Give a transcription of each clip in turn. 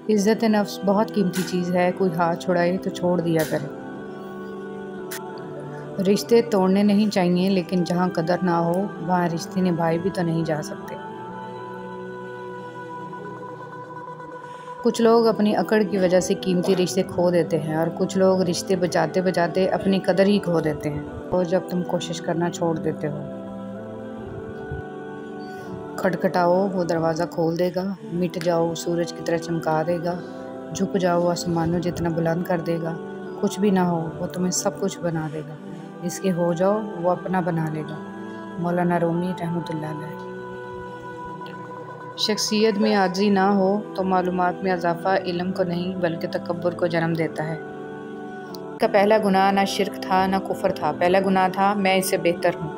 عزت نفس بہت قیمتی چیز ہے، کوئی ہاتھ چھڑائے تو چھوڑ دیا کرے۔ رشتے توڑنے نہیں چاہیے، لیکن جہاں قدر نہ ہو وہاں رشتے نبھائے بھی تو نہیں جا سکتے۔ کچھ لوگ اپنی اکڑ کی وجہ سے قیمتی رشتے کھو دیتے ہیں، اور کچھ لوگ رشتے بچاتے بچاتے اپنی قدر ہی کھو دیتے ہیں، اور جب تم کوشش کرنا چھوڑ دیتے ہو۔ کھٹکھٹاؤ وہ دروازہ کھول دے گا، مٹ جاؤ سورج کی طرح چمکا دے گا، جھک جاؤ آسمانوں جتنا بلند کر دے گا، کچھ بھی نہ ہو وہ تمہیں سب کچھ بنا دے گا، اس کے ہو جاؤ وہ اپنا بنا لے گا۔ مولانا رومی رحمۃ اللہ علیہ۔ شخصیت میں عاجزی نہ ہو تو معلومات میں اضافہ علم کو نہیں بلکہ تکبر کو جنم دیتا ہے۔ کا پہلا گناہ نہ شرک تھا نہ کفر تھا، پہلا گناہ تھا میں اس سے بہتر ہوں۔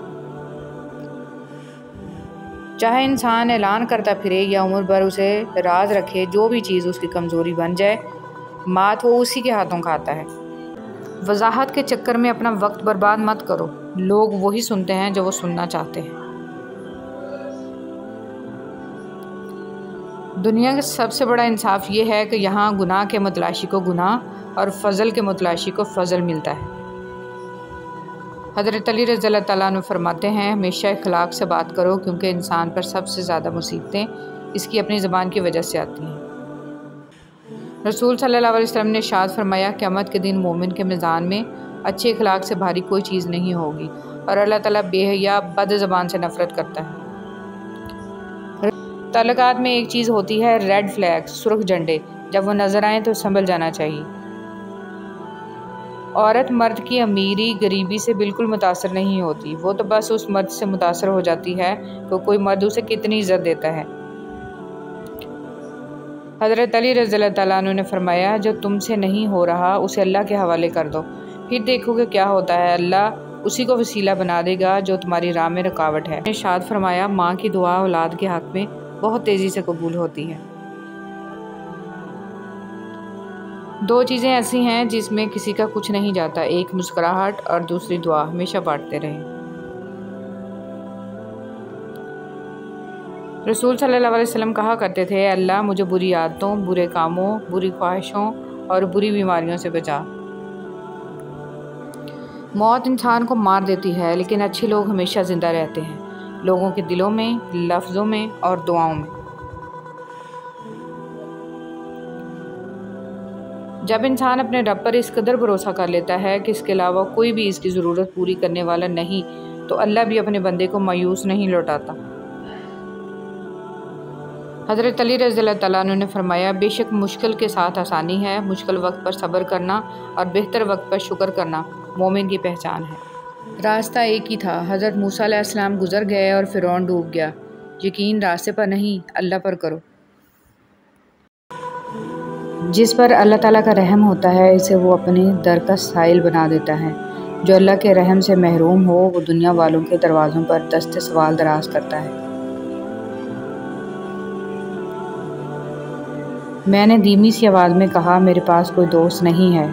چاہے انسان اعلان کرتا پھرے یا عمر بھر اسے راز رکھے، جو بھی چیز اس کی کمزوری بن جائے، مات وہ اسی کے ہاتھوں کھاتا ہے۔ وضاحت کے چکر میں اپنا وقت برباد مت کرو، لوگ وہی سنتے ہیں جو وہ سننا چاہتے ہیں۔ دنیا کا سب سے بڑا انصاف یہ ہے کہ یہاں گناہ کے متلاشی کو گناہ اور فضل کے متلاشی کو فضل ملتا ہے۔ حضرت علی رضی اللہ تعالیٰ عنہ فرماتے ہیں، ہمیشہ اخلاق سے بات کرو، کیونکہ انسان پر سب سے زیادہ مصیبتیں اس کی اپنی زبان کی وجہ سے آتی ہیں۔ رسول صلی اللہ علیہ وسلم نے ارشاد فرمایا، قیامت کے دن مومن کے میزان میں اچھے اخلاق سے بھاری کوئی چیز نہیں ہوگی، اور اللہ تعالیٰ بے حیا بد زبان سے نفرت کرتا ہے۔ تعلقات میں ایک چیز ہوتی ہے ریڈ فلیگز، سرخ جھنڈے، جب وہ نظر آئیں تو سنبھل جانا چاہیے۔ عورت مرد کی امیری غریبی سے بالکل متاثر نہیں ہوتی، وہ تو بس اس مرد سے متاثر ہو جاتی ہے کہ کوئی مرد اسے کتنی عزت دیتا ہے۔ حضرت علی رضی اللہ تعالیٰ عنہ نے فرمایا، جو تم سے نہیں ہو رہا اسے اللہ کے حوالے کر دو، پھر دیکھو کہ کیا ہوتا ہے، اللہ اسی کو وسیلہ بنا دے گا جو تمہاری راہ میں رکاوٹ ہے۔ ارشاد فرمایا، ماں کی دعا اولاد کے حق میں بہت تیزی سے قبول ہوتی ہے۔ دو چیزیں ایسی ہیں جس میں کسی کا کچھ نہیں جاتا، ایک مسکراہٹ اور دوسری دعا، ہمیشہ بانٹتے رہیں۔ رسول صلی اللہ علیہ وسلم کہا کرتے تھے، اے اللہ مجھے بری عادتوں، برے کاموں، بری خواہشوں اور بری بیماریوں سے بچا۔ موت انسان کو مار دیتی ہے، لیکن اچھے لوگ ہمیشہ زندہ رہتے ہیں، لوگوں کے دلوں میں، لفظوں میں اور دعاؤں میں۔ جب انسان اپنے رب پر اس قدر بھروسہ کر لیتا ہے کہ اس کے علاوہ کوئی بھی اس کی ضرورت پوری کرنے والا نہیں، تو اللہ بھی اپنے بندے کو مایوس نہیں لوٹاتا۔ حضرت علی رضی اللہ تعالیٰ عنہ نے فرمایا، بے شک مشکل کے ساتھ آسانی ہے، مشکل وقت پر صبر کرنا اور بہتر وقت پر شکر کرنا مومن کی پہچان ہے۔ راستہ ایک ہی تھا، حضرت موسیٰ علیہ السلام گزر گئے اور فرعون ڈوب گیا۔ یقین راستے پر نہیں، اللہ پر کرو۔ جس پر اللہ تعالیٰ کا رحم ہوتا ہے اسے وہ اپنے در کا سائل بنا دیتا ہے، جو اللہ کے رحم سے محروم ہو وہ دنیا والوں کے دروازوں پر دست سوال دراز کرتا ہے۔ میں نے دھیمی سی آواز میں کہا، میرے پاس کوئی دوست نہیں ہے۔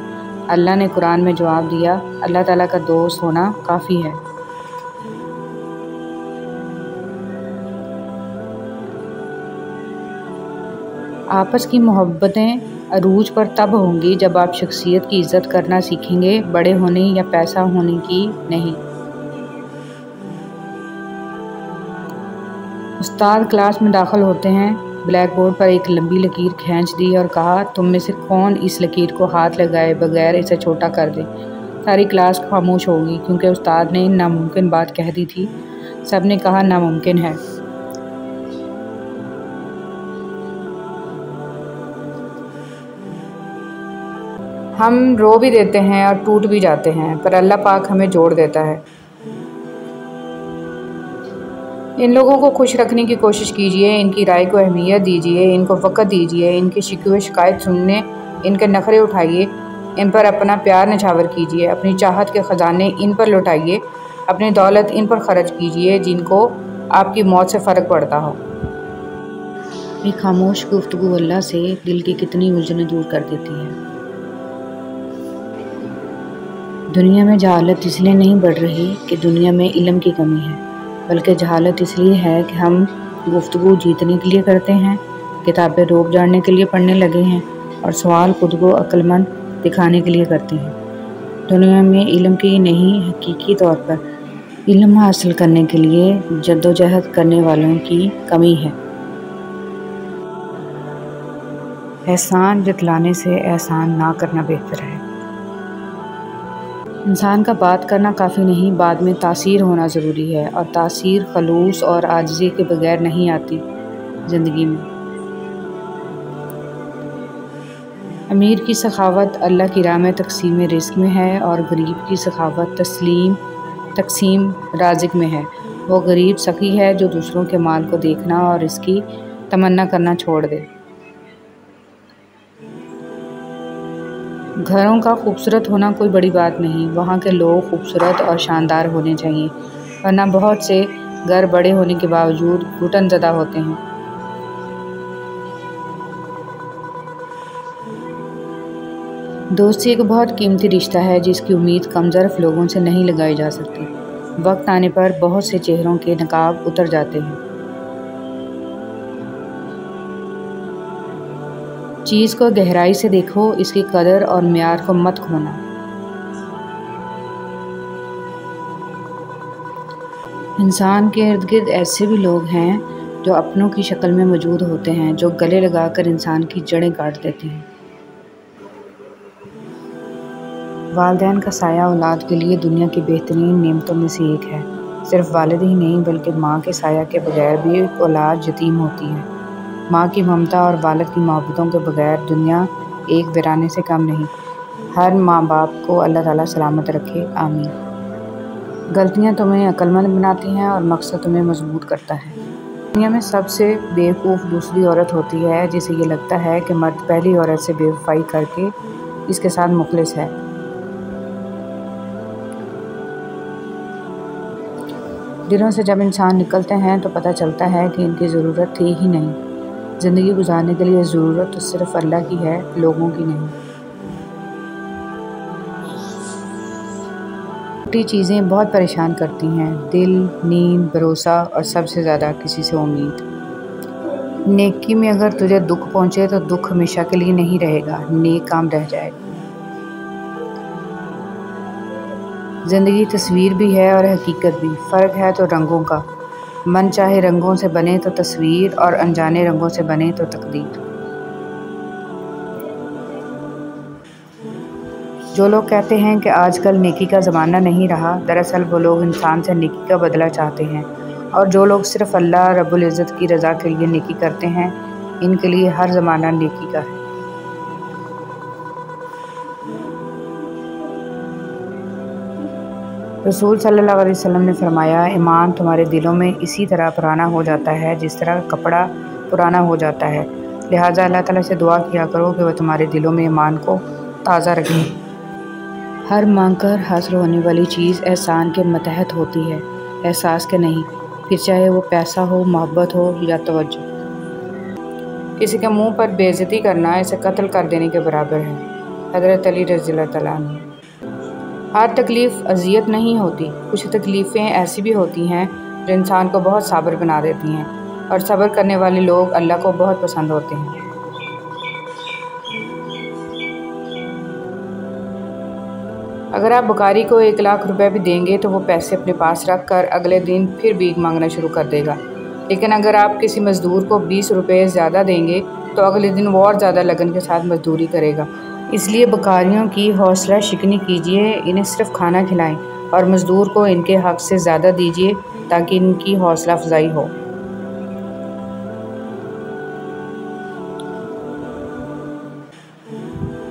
اللہ نے قرآن میں جواب دیا، اللہ تعالیٰ کا دوست ہونا کافی ہے۔ آپس کی محبتیں عروج پر تب ہوں گی جب آپ شخصیت کی عزت کرنا سیکھیں گے، بڑے ہونے یا پیسہ ہونے کی نہیں۔ استاد کلاس میں داخل ہوتے ہیں، بلیک بورڈ پر ایک لمبی لکیر کھینچ دی اور کہا، تم میں سے کون اس لکیر کو ہاتھ لگائے بغیر اسے چھوٹا کر دے؟ ساری کلاس خاموش ہوگی، کیونکہ استاد نے ناممکن بات کہہ دی تھی۔ سب نے کہا ناممکن ہے۔ ہم رو بھی دیتے ہیں اور ٹوٹ بھی جاتے ہیں، پر اللہ پاک ہمیں جوڑ دیتا ہے۔ ان لوگوں کو خوش رکھنے کی کوشش کیجیے، ان کی رائے کو اہمیت دیجیے، ان کو وقت دیجیے، ان کی شکوے شکایت سننے، ان کے نخرے اٹھائیے، ان پر اپنا پیار نچھاور کیجیے، اپنی چاہت کے خزانے ان پر لوٹائیے، اپنی دولت ان پر خرچ کیجیے جن کو آپ کی موت سے فرق پڑتا ہو۔ ایک خاموش گفتگو اللہ سے دل کی کتنی الجھنیں دور کر دیتی ہے۔ دنیا میں جہالت اس لیے نہیں بڑھ رہی کہ دنیا میں علم کی کمی ہے، بلکہ جہالت اس لیے ہے کہ ہم گفتگو جیتنے کے لیے کرتے ہیں، کتابیں روب جاننے کے لیے پڑھنے لگے ہیں اور سوال خود کو عقل مند دکھانے کے لیے کرتے ہیں۔ دنیا میں علم کی نہیں، حقیقی طور پر علم حاصل کرنے کے لیے جدوجہد کرنے والوں کی کمی ہے۔ احسان جتلانے سے احسان نہ کرنا بہتر ہے۔ انسان کا بات کرنا کافی نہیں، بعد میں تاثیر ہونا ضروری ہے، اور تاثیر خلوص اور عاجزی کے بغیر نہیں آتی زندگی میں۔ امیر کی سخاوت اللہ کی راہ میں تقسیم رزق میں ہے، اور غریب کی سخاوت تقسیم رازق میں ہے۔ وہ غریب سخی ہے جو دوسروں کے مال کو دیکھنا اور اس کی تمنا کرنا چھوڑ دے۔ گھروں کا خوبصورت ہونا کوئی بڑی بات نہیں، وہاں کے لوگ خوبصورت اور شاندار ہونے چاہیے، ورنہ بہت سے گھر بڑے ہونے کے باوجود گھٹن زدہ ہوتے ہیں۔ دوستی ایک بہت قیمتی رشتہ ہے جس کی امید کم ظرف لوگوں سے نہیں لگائی جا سکتی۔ وقت آنے پر بہت سے چہروں کے نقاب اتر جاتے ہیں۔ چیز کو گہرائی سے دیکھو، اس کی قدر اور معیار کو مت کھونا۔ انسان کے ارد گرد ایسے بھی لوگ ہیں جو اپنوں کی شکل میں موجود ہوتے ہیں، جو گلے لگا کر انسان کی جڑیں کاٹ دیتے ہیں۔ والدین کا سایہ اولاد کے لیے دنیا کی بہترین نعمتوں میں سے ایک ہے۔ صرف والد ہی نہیں بلکہ ماں کے سایہ کے بغیر بھی اولاد یتیم ہوتی ہے۔ ماں کی ممتا اور والد کی محبتوں کے بغیر دنیا ایک ویرانے سے کم نہیں۔ ہر ماں باپ کو اللہ تعالیٰ سلامت رکھے، آمین۔ غلطیاں تمہیں عقل مند بناتی ہیں اور مقصد تمہیں مضبوط کرتا ہے۔ دنیا میں سب سے بیوقوف دوسری عورت ہوتی ہے جسے یہ لگتا ہے کہ مرد پہلی عورت سے بے وفائی کر کے اس کے ساتھ مخلص ہے۔ دلوں سے جب انسان نکلتے ہیں تو پتہ چلتا ہے کہ ان کی ضرورت تھی ہی نہیں۔ زندگی گزارنے کے لیے ضرورت تو صرف اللہ کی ہے، لوگوں کی نہیں۔ چھوٹی چیزیں بہت پریشان کرتی ہیں، دل، نیند، بھروسہ اور سب سے زیادہ کسی سے امید۔ نیکی میں اگر تجھے دکھ پہنچے تو دکھ ہمیشہ کے لیے نہیں رہے گا، نیک کام رہ جائے گا۔ زندگی تصویر بھی ہے اور حقیقت بھی، فرق ہے تو رنگوں کا۔ من چاہے رنگوں سے بنے تو تصویر، اور انجانے رنگوں سے بنے تو تقدیر۔ جو لوگ کہتے ہیں کہ آج کل نیکی کا زمانہ نہیں رہا، دراصل وہ لوگ انسان سے نیکی کا بدلہ چاہتے ہیں، اور جو لوگ صرف اللہ رب العزت کی رضا کے لیے نیکی کرتے ہیں، ان کے لیے ہر زمانہ نیکی کا ہے۔ رسول صلی اللہ علیہ وسلم نے فرمایا، ایمان تمہارے دلوں میں اسی طرح پرانا ہو جاتا ہے جس طرح کپڑا پرانا ہو جاتا ہے، لہٰذا اللہ تعالیٰ سے دعا کیا کرو کہ وہ تمہارے دلوں میں ایمان کو تازہ رکھے۔ ہر مانگ کر حاصل ہونے والی چیز احسان کے متحد ہوتی ہے، احساس کے نہیں، پھر چاہے وہ پیسہ ہو، محبت ہو یا توجہ۔ کسی کے منہ پر بے عزتی کرنا اسے قتل کر دینے کے برابر ہے۔ حضرت علی رضی اللہ تعالیٰ عنہ۔ ہر تکلیف اذیت نہیں ہوتی، کچھ تکلیفیں ایسی بھی ہوتی ہیں جو انسان کو بہت صابر بنا دیتی ہیں، اور صبر کرنے والے لوگ اللہ کو بہت پسند ہوتے ہیں۔ اگر آپ بکاری کو 1,00,000 روپے بھی دیں گے تو وہ پیسے اپنے پاس رکھ کر اگلے دن پھر بھیک مانگنا شروع کر دے گا، لیکن اگر آپ کسی مزدور کو 20 روپے زیادہ دیں گے تو اگلے دن وہ اور زیادہ لگن کے ساتھ مزدوری کرے گا۔ اس لیے بکاریوں کی حوصلہ شکنی کیجیے، انہیں صرف کھانا کھلائیں، اور مزدور کو ان کے حق سے زیادہ دیجیے تاکہ ان کی حوصلہ افزائی ہو۔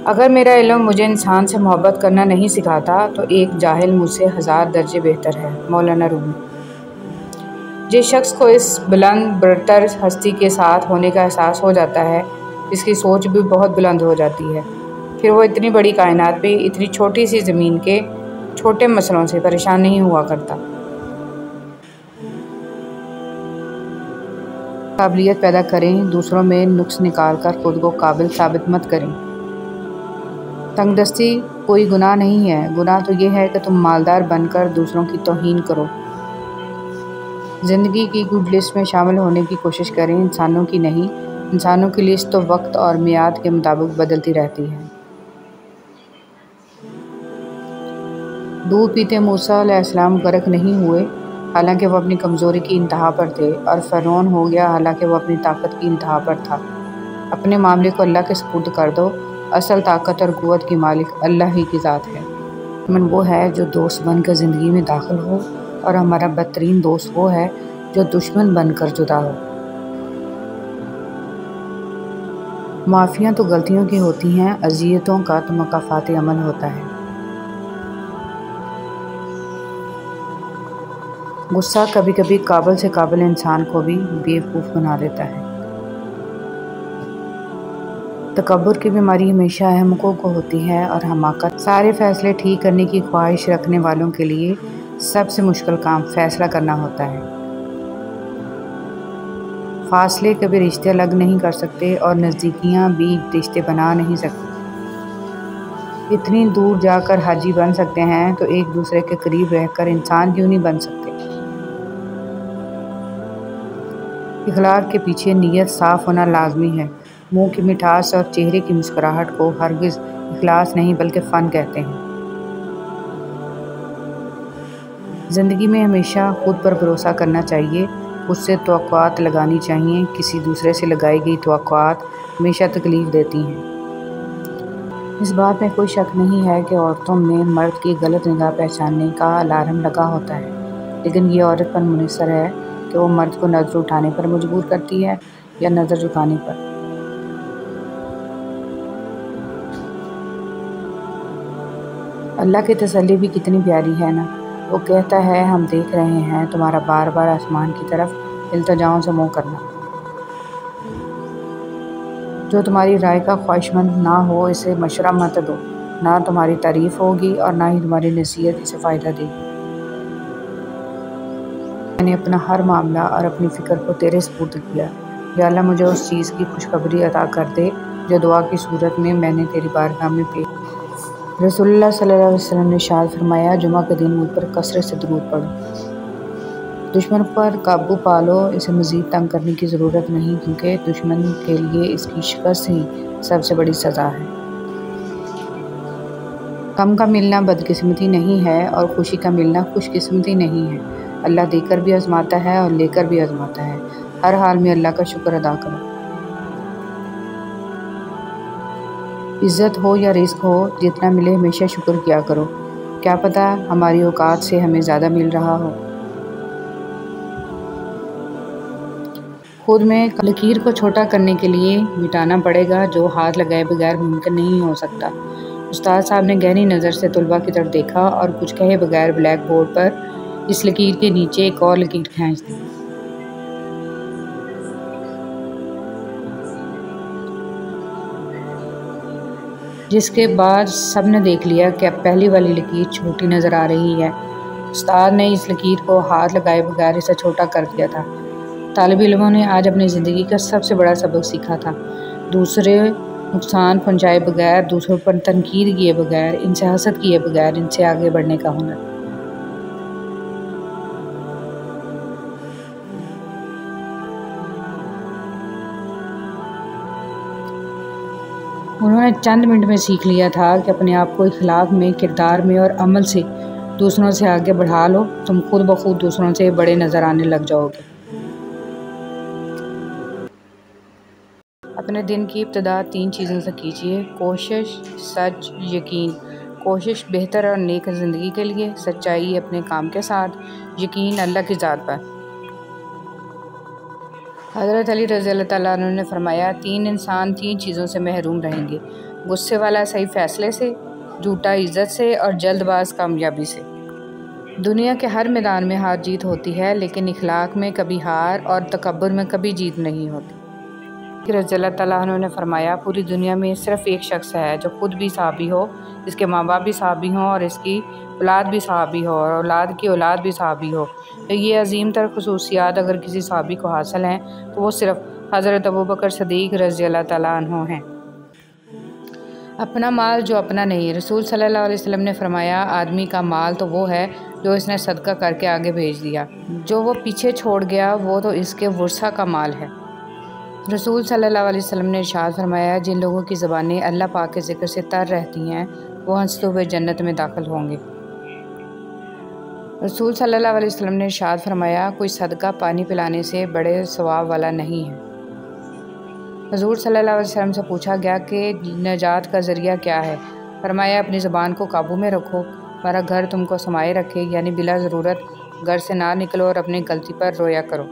اگر میرا علم مجھے انسان سے محبت کرنا نہیں سکھاتا تو ایک جاہل مجھ سے 1000 درجے بہتر ہے، مولانا رومی۔ جس شخص کو اس بلند برتر ہستی کے ساتھ ہونے کا احساس ہو جاتا ہے، اس کی سوچ بھی بہت بلند ہو جاتی ہے، پھر وہ اتنی بڑی کائنات پہ اتنی چھوٹی سی زمین کے چھوٹے مسئلوں سے پریشان نہیں ہوا کرتا۔ قابلیت پیدا کریں، دوسروں میں نقص نکال کر خود کو قابل ثابت مت کریں۔ تنگ دستی کوئی گناہ نہیں ہے، گناہ تو یہ ہے کہ تم مالدار بن کر دوسروں کی توہین کرو۔ زندگی کی گڈ لسٹ میں شامل ہونے کی کوشش کریں، انسانوں کی نہیں، انسانوں کی لسٹ تو وقت اور میعاد کے مطابق بدلتی رہتی ہے۔ دودھ پیتے موسیٰ علیہ السلام غرق نہیں ہوئے حالانکہ وہ اپنی کمزوری کی انتہا پر تھے، اور فرعون ہو گیا حالانکہ وہ اپنی طاقت کی انتہا پر تھا۔ اپنے معاملے کو اللہ کے سپرد کر دو، اصل طاقت اور قوت کی مالک اللہ ہی کی ذات ہے۔ دشمن وہ ہے جو دوست بن کر زندگی میں داخل ہو، اور ہمارا بدترین دوست وہ ہے جو دشمن بن کر جدا ہو۔ معافیاں تو غلطیوں کی ہوتی ہیں، اذیتوں کا تو مکافات عمل ہوتا ہے۔ غصہ کبھی کبھی قابل سے قابل انسان کو بھی بیوقوف بنا دیتا ہے۔ تکبر کی بیماری ہمیشہ احمقوں کو ہوتی ہے، اور حماقت سارے فیصلے ٹھیک کرنے کی خواہش رکھنے والوں کے لیے سب سے مشکل کام فیصلہ کرنا ہوتا ہے۔ فاصلے کبھی رشتے الگ نہیں کر سکتے، اور نزدیکیاں بھی رشتے بنا نہیں سکتی۔ اتنی دور جا کر حاجی بن سکتے ہیں تو ایک دوسرے کے قریب رہ کر انسان کیوں نہیں بن سکتے؟ اخلاق کے پیچھے نیت صاف ہونا لازمی ہے۔ منہ کی مٹھاس اور چہرے کی مسکراہٹ کو ہرگز اخلاص نہیں بلکہ فن کہتے ہیں۔ زندگی میں ہمیشہ خود پر بھروسہ کرنا چاہیے، خود سے توقعات لگانی چاہیے۔ کسی دوسرے سے لگائی گئی توقعات ہمیشہ تکلیف دیتی ہیں۔ اس بات میں کوئی شک نہیں ہے کہ عورتوں میں مرد کی غلط نگاہ پہچاننے کا الارم لگا ہوتا ہے، لیکن یہ عورت پر منحصر ہے کہ وہ مرد کو نظر اٹھانے پر مجبور کرتی ہے یا نظر جھکانے پر۔ اللہ کی تسلی بھی کتنی پیاری ہے نا، وہ کہتا ہے ہم دیکھ رہے ہیں تمہارا بار بار آسمان کی طرف التجاؤں سے منہ کرنا۔ جو تمہاری رائے کا خواہشمند نہ ہو اسے مشورہ مت دو، نہ تمہاری تعریف ہوگی اور نہ ہی تمہاری نصیحت اسے فائدہ دے گی۔ میں نے اپنا ہر معاملہ اور اپنی فکر کو تیرے سپرد کیا، یا اللہ مجھے اس چیز کی خوشخبری عطا کر دے جو دعا کی صورت میں میں نے تیری بارگاہ میں پیش۔ رسول اللہ صلی اللہ علیہ وسلم نے ارشاد فرمایا، جمعہ کے دن مجھ پر کثرت سے درود پڑھو۔ دشمن پر قابو پالو، اسے مزید تنگ کرنے کی ضرورت نہیں، کیونکہ دشمن کے لیے اس کی شکست ہی سب سے بڑی سزا ہے۔ غم کا ملنا بدقسمتی نہیں ہے، اور خوشی کا ملنا خوش قسمتی نہیں ہے۔ اللہ دے کر بھی آزماتا ہے اور لے کر بھی آزماتا ہے۔ ہر حال میں اللہ کا شکر ادا کرو۔ عزت ہو یا رزق ہو، جتنا ملے ہمیشہ شکر کیا کرو، کیا پتہ ہماری اوقات سے ہمیں زیادہ مل رہا ہو۔ خود میں لکیر کو چھوٹا کرنے کے لیے مٹانا پڑے گا جو ہاتھ لگائے بغیر ممکن نہیں ہو سکتا۔ استاد صاحب نے گہری نظر سے طلباء کی طرف دیکھا اور کچھ کہے بغیر بلیک بورڈ پر اس لکیر کے نیچے ایک اور لکیر کھینچ دی۔ جس کے بعد سب نے دیکھ لیا کہ اب پہلی والی لکیر چھوٹی نظر آ رہی ہے۔ استاد نے اس لکیر کو ہاتھ لگائے بغیر اسے چھوٹا کر دیا تھا۔ طالب علموں نے آج اپنی زندگی کا سب سے بڑا سبق سیکھا تھا، دوسرے نقصان پہنچائے بغیر، دوسروں پر تنقید کیے بغیر، ان سے حسد کیے بغیر ان سے آگے بڑھنے کا ہنر۔ انہوں نے چند منٹ میں سیکھ لیا تھا کہ اپنے آپ کو اخلاق میں، کردار میں اور عمل سے دوسروں سے آگے بڑھا لو، تم خود بخود دوسروں سے بڑے نظر آنے لگ جاؤ گے۔ اپنے دن کی ابتدا 3 چیزوں سے کیجیے: کوشش، سچ، یقین۔ کوشش بہتر اور نیک زندگی کے لیے، سچائی اپنے کام کے ساتھ، یقین اللہ کی ذات پر۔ حضرت علی رضی اللہ تعالیٰ عنہ نے فرمایا، 3 انسان 3 چیزوں سے محروم رہیں گے: غصے والا صحیح فیصلے سے، جھوٹا عزت سے، اور جلد باز کامیابی سے۔ دنیا کے ہر میدان میں ہار جیت ہوتی ہے، لیکن اخلاق میں کبھی ہار اور تکبر میں کبھی جیت نہیں ہوتی۔ رضی اللہ تعالیٰ عنہ نے فرمایا، پوری دنیا میں صرف ایک شخص ہے جو خود بھی صحابی ہو، اس کے ماں باپ بھی صحابی ہوں اور اس کی اولاد بھی صحابی ہو اور اولاد کی اولاد بھی صحابی ہو۔ یہ عظیم تر خصوصیات اگر کسی صحابی کو حاصل ہیں تو وہ صرف حضرت ابوبکر صدیق رضی اللہ تعالیٰ عنہ ہیں۔ اپنا مال جو اپنا نہیں۔ رسول صلی اللہ علیہ وسلم نے فرمایا، آدمی کا مال تو وہ ہے جو اس نے صدقہ کر کے آگے بھیج دیا، جو وہ پیچھے چھوڑ گیا وہ تو اس کے ورثہ کا مال ہے۔ رسول صلی اللہ علیہ وسلم نے ارشاد فرمایا، جن لوگوں کی زبانیں اللہ پاک کے ذکر سے تر رہتی ہیں وہ ہنستے ہوئے جنت میں داخل ہوں گے۔ رسول صلی اللہ علیہ وسلم نے ارشاد فرمایا، کوئی صدقہ پانی پلانے سے بڑے ثواب والا نہیں ہے۔ حضور صلی اللہ علیہ وسلم سے پوچھا گیا کہ نجات کا ذریعہ کیا ہے؟ فرمایا، اپنی زبان کو قابو میں رکھو، ہمارا گھر تم کو سمائے رکھے، یعنی بلا ضرورت گھر سے نہ نکلو اور اپنی غلطی پر رویا کرو۔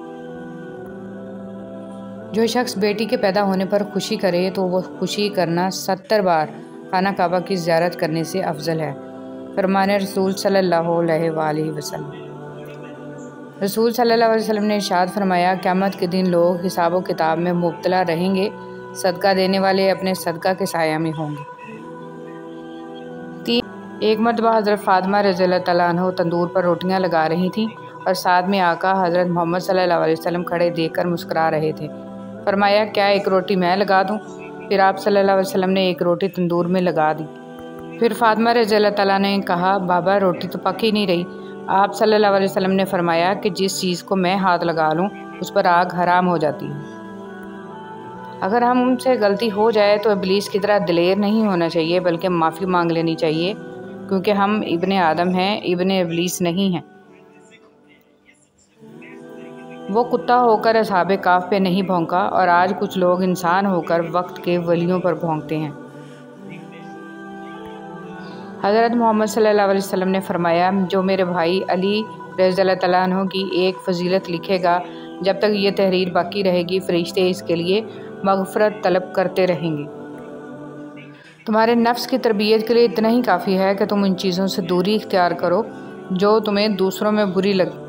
جو شخص بیٹی کے پیدا ہونے پر خوشی کرے تو وہ خوشی کرنا 70 بار خانہ کعبہ کی زیارت کرنے سے افضل ہے۔ فرمان رسول صلی اللہ علیہ وآلہ وسلم۔ رسول صلی اللہ علیہ وسلم نے ارشاد فرمایا، قیامت کے دن لوگ حساب و کتاب میں مبتلا رہیں گے، صدقہ دینے والے اپنے صدقہ کے سایہ میں ہوں گے۔ ایک مرتبہ حضرت فاطمہ رضی اللہ تعالیٰ عنہ تندور پر روٹیاں لگا رہی تھیں اور ساتھ میں آقا حضرت محمد صلی اللہ علیہ وسلم کھڑے دیکھ کر مسکرا رہے تھے۔ فرمایا، کیا ایک روٹی میں لگا دوں؟ پھر آپ صلی اللہ علیہ وسلم نے ایک روٹی تندور میں لگا دی۔ پھر فاطمہ رضی اللہ تعالیٰ نے کہا، بابا روٹی تو پک ہی نہیں رہی۔ آپ صلی اللہ علیہ وسلم نے فرمایا کہ جس چیز کو میں ہاتھ لگا لوں اس پر آگ حرام ہو جاتی ہے۔ اگر ہم سے غلطی ہو جائے تو ابلیس کی طرح دلیر نہیں ہونا چاہیے بلکہ معافی مانگ لینی چاہیے، کیونکہ ہم ابن آدم ہیں، ابن ابلیس نہیں ہیں۔ وہ کتا ہو کر اصحاب کہف پہ نہیں بھونکا اور آج کچھ لوگ انسان ہو کر وقت کے ولیوں پر بھونکتے ہیں۔ حضرت محمد صلی اللہ علیہ وسلم نے فرمایا، جو میرے بھائی علی رضی اللہ تعالیٰ عنہ کی ایک فضیلت لکھے گا، جب تک یہ تحریر باقی رہے گی فرشتے اس کے لیے مغفرت طلب کرتے رہیں گے۔ تمہارے نفس کی تربیت کے لیے اتنا ہی کافی ہے کہ تم ان چیزوں سے دوری اختیار کرو جو تمہیں دوسروں میں بری لگے۔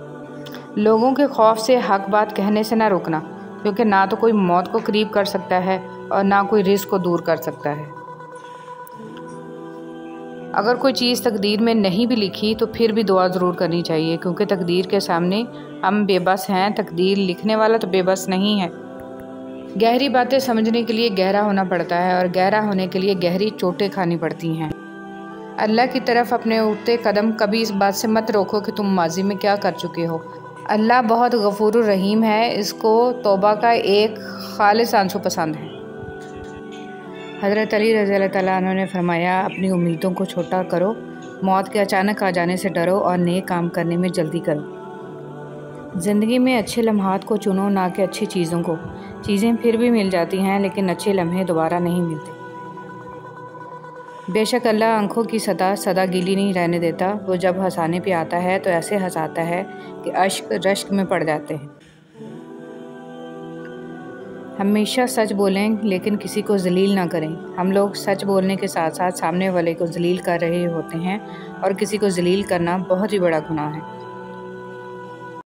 لوگوں کے خوف سے حق بات کہنے سے نہ روکنا، کیونکہ نہ تو کوئی موت کو قریب کر سکتا ہے اور نہ کوئی رزق کو دور کر سکتا ہے۔ اگر کوئی چیز تقدیر میں نہیں بھی لکھی تو پھر بھی دعا ضرور کرنی چاہیے، کیونکہ تقدیر کے سامنے ہم بے بس ہیں، تقدیر لکھنے والا تو بے بس نہیں ہے۔ گہری باتیں سمجھنے کے لیے گہرا ہونا پڑتا ہے اور گہرا ہونے کے لیے گہری چوٹیں کھانی پڑتی ہیں۔ اللہ کی طرف اپنے اٹھتے قدم کبھی اس بات سے مت روکو کہ تم ماضی میں کیا کر چکے ہو۔ اللہ بہت غفور الرحیم ہے، اس کو توبہ کا ایک خالص آنسو پسند ہے۔ حضرت علی رضی اللہ تعالیٰ عنہ نے فرمایا، اپنی امیدوں کو چھوٹا کرو، موت کے اچانک آ جانے سے ڈرو اور نیک کام کرنے میں جلدی کرو۔ زندگی میں اچھے لمحات کو چنو، نہ کہ اچھی چیزوں کو۔ چیزیں پھر بھی مل جاتی ہیں لیکن اچھے لمحے دوبارہ نہیں ملتے۔ بے شک اللہ آنکھوں کی سدا گیلی نہیں رہنے دیتا، وہ جب ہنسانے پہ آتا ہے تو ایسے ہنساتا ہے کہ اشک رشک میں پڑ جاتے ہیں۔ ہمیشہ سچ بولیں لیکن کسی کو ذلیل نہ کریں۔ ہم لوگ سچ بولنے کے ساتھ ساتھ سامنے والے کو ذلیل کر رہے ہوتے ہیں، اور کسی کو ذلیل کرنا بہت ہی بڑا گناہ ہے۔